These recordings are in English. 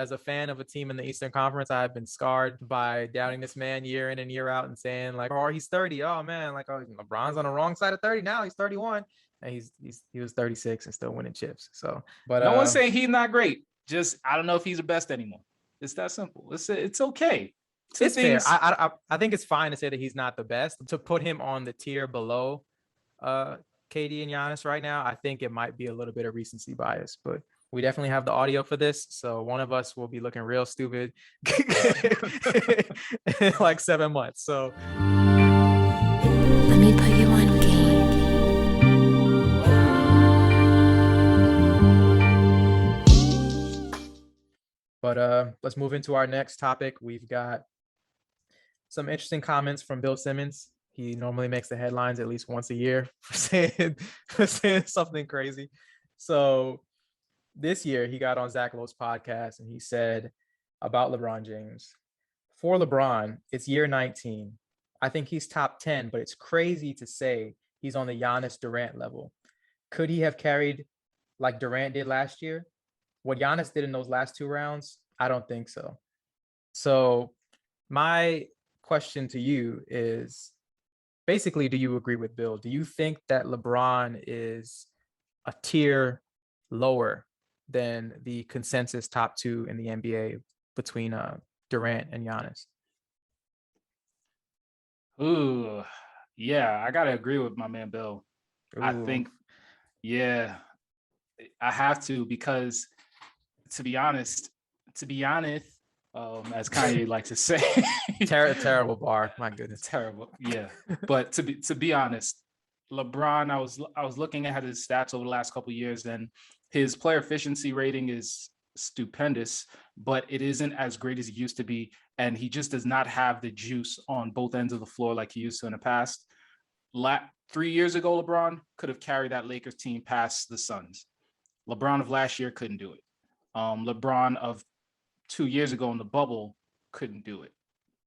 As a fan of a team in the Eastern Conference, I've been scarred by doubting this man year in and year out and saying like, oh, he's 30. Oh man, like, oh, LeBron's on the wrong side of 30 now. He's 31. And he was 36 and still winning chips. So, but no one's saying he's not great. Just I don't know if he's the best anymore. It's that simple. It's okay. It's fair. I think it's fine to say that he's not the best. To put him on the tier below KD and Giannis right now, I think it might be a little bit of recency bias, but we definitely have the audio for this. So one of us will be looking real stupid in like 7 months. So let me put you on game. But let's move into our next topic. We've got some interesting comments from Bill Simmons. He normally makes the headlines at least once a year for saying something crazy. So this year he got on Zach Lowe's podcast and he said about LeBron James, for LeBron, it's year 19. I think he's top 10, but it's crazy to say he's on the Giannis Durant level. Could he have carried like Durant did last year? What Giannis did in those last 2 rounds, I don't think so. So my question to you is basically, do you agree with Bill? Do you think that LeBron is a tier lower than the consensus top 2 in the NBA between Durant and Giannis? Ooh, yeah, I gotta agree with my man Bill. Ooh. I think, yeah, I have to, because to be honest, as Kanye likes to say, terrible bar. My goodness, terrible. Yeah, but to be honest, LeBron, I was looking at his stats over the last couple of years, and his player efficiency rating is stupendous, but it isn't as great as it used to be, and he just does not have the juice on both ends of the floor like he used to in the past. 3 years ago, LeBron could have carried that Lakers team past the Suns. LeBron of last year couldn't do it. LeBron of 2 years ago in the bubble couldn't do it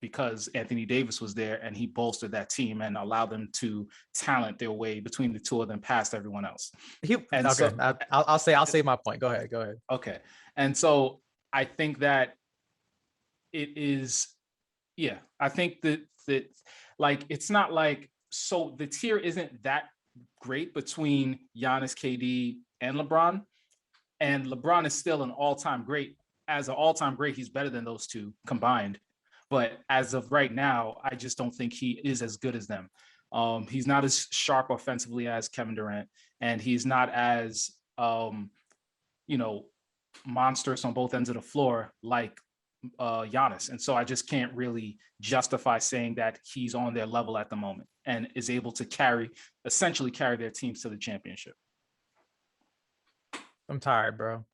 because Anthony Davis was there and he bolstered that team and allowed them to talent their way between the two of them past everyone else. I'll say my point. Go ahead. Okay. And so I think that it is, yeah, I think that like, it's not like, so the tier isn't that great between Giannis, KD, and LeBron. And LeBron is still an all-time great. As an all-time great, he's better than those two combined. But as of right now, I just don't think he is as good as them. He's not as sharp offensively as Kevin Durant, and he's not as, monstrous on both ends of the floor like Giannis. And so I just can't really justify saying that he's on their level at the moment and is able to essentially carry their teams to the championship. I'm tired, bro.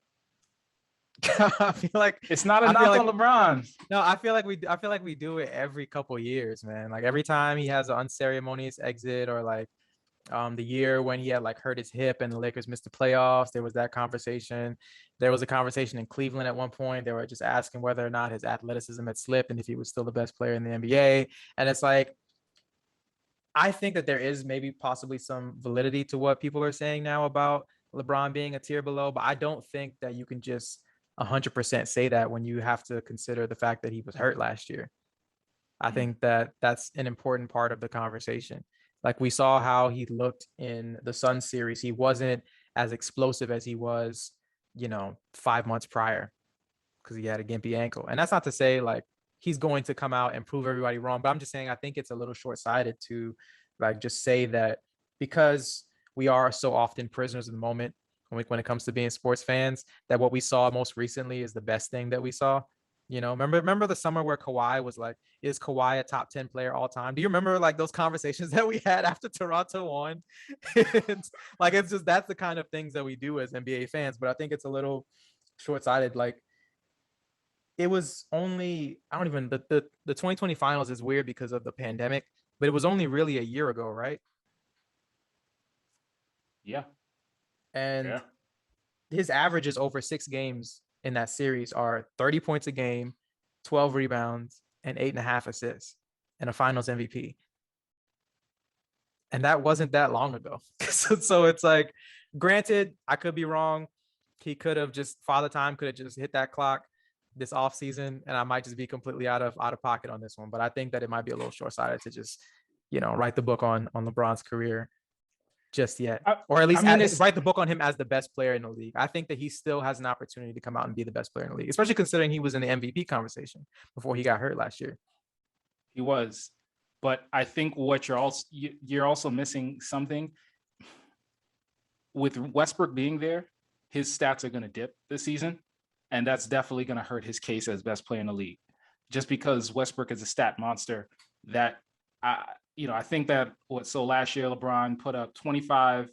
I feel like it's not a knock on LeBron. No, I feel like we do it every couple of years, man. Like every time he has an unceremonious exit, or like the year when he had like hurt his hip and the Lakers missed the playoffs, there was that conversation. There was a conversation in Cleveland at one point. They were just asking whether or not his athleticism had slipped and if he was still the best player in the NBA. And it's like, I think that there is maybe possibly some validity to what people are saying now about LeBron being a tier below, but I don't think that you can just 100% say that when you have to consider the fact that he was hurt last year. I think that that's an important part of the conversation. Like we saw how he looked in the Suns series. He wasn't as explosive as he was, 5 months prior because he had a gimpy ankle. And that's not to say like he's going to come out and prove everybody wrong, but I'm just saying I think it's a little short-sighted to like just say that because we are so often prisoners of the moment when it comes to being sports fans, that what we saw most recently is the best thing that we saw. Remember the summer where Kawhi was like, is Kawhi a top 10 player all time? Do you remember like those conversations that we had after Toronto won? Like, it's just, that's the kind of things that we do as NBA fans. But I think it's a little short-sighted. Like it was only, the 2020 finals is weird because of the pandemic, but it was only really a year ago, right? Yeah. And his averages over 6 games in that series are 30 points a game, 12 rebounds, and 8.5 assists, and a finals MVP. And that wasn't that long ago. So it's like, granted, I could be wrong. He could have just, Father Time could have just hit that clock. this offseason, and I might just be completely out of pocket on this one. But I think that it might be a little short-sighted to just, write the book on LeBron's career just yet, or at least write the book on him as the best player in the league. I think that he still has an opportunity to come out and be the best player in the league, especially considering he was in the MVP conversation before he got hurt last year. He was, but I think what you're also missing something with Westbrook being there. His stats are going to dip this season, and that's definitely going to hurt his case as best player in the league. Just because Westbrook is a stat monster, that I think that last year LeBron put up 25,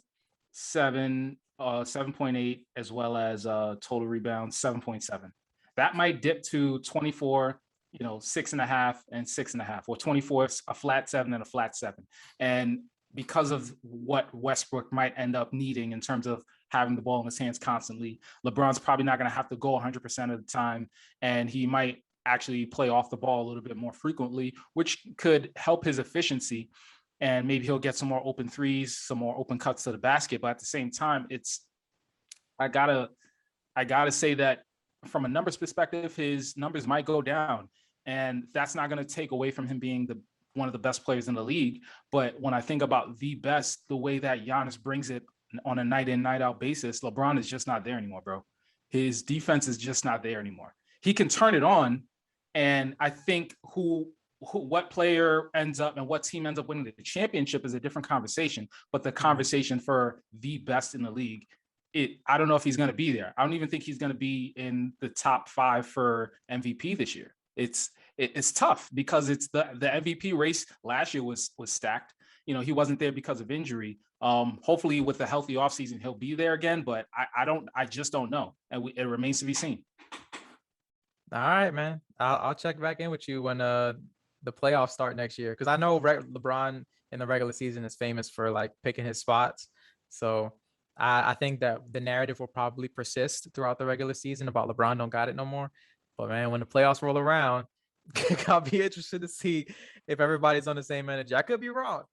7, 7.8, as well as total rebounds 7.7. That might dip to 24, 6.5 and 6.5, or 24, a flat 7 and a flat 7. And because of what Westbrook might end up needing in terms of having the ball in his hands constantly, LeBron's probably not going to have to go 100% of the time, and he might actually play off the ball a little bit more frequently, which could help his efficiency. And maybe he'll get some more open threes, some more open cuts to the basket. But at the same time, I gotta say that from a numbers perspective, his numbers might go down, and that's not going to take away from him being one of the best players in the league. But when I think about the best, the way that Giannis brings it on a night in, night out basis, LeBron is just not there anymore, bro. His defense is just not there anymore. He can turn it on, and I think what player ends up and what team ends up winning the championship is a different conversation. But the conversation for the best in the league, I don't know if he's going to be there. I don't even think he's going to be in the top 5 for MVP this year. It's tough because it's the MVP race last year was stacked. He wasn't there because of injury. Hopefully with a healthy offseason, he'll be there again, but I just don't know. And it remains to be seen. All right, man. I'll check back in with you when the playoffs start next year, because I know LeBron in the regular season is famous for like picking his spots. So I think that the narrative will probably persist throughout the regular season about LeBron don't got it no more. But man, when the playoffs roll around, I'll be interested to see if everybody's on the same energy. I could be wrong.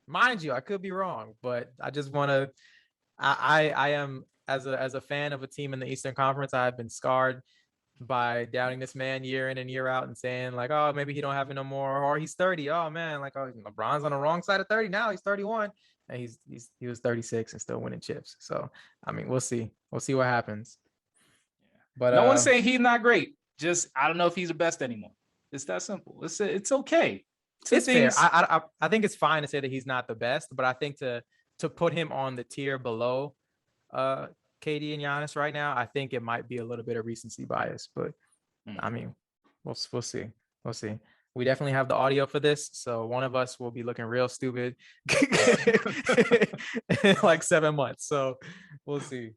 Mind you, I could be wrong, but I just want to. I am as a fan of a team in the Eastern Conference, I've been scarred by doubting this man year in and year out and saying like, oh, maybe he don't have it no more, or he's 30. Oh man, like, oh, LeBron's on the wrong side of 30 now. He's 31, and he was 36 and still winning chips. So I mean, we'll see what happens. But no one's saying he's not great. Just I don't know if he's the best anymore. It's that simple. It's okay. It's fair. I think it's fine to say that he's not the best, but I think to put him on the tier below KD and Giannis right now, I think it might be a little bit of recency bias. But I mean, we'll see. We'll see. We definitely have the audio for this, so one of us will be looking real stupid in like 7 months. So we'll see.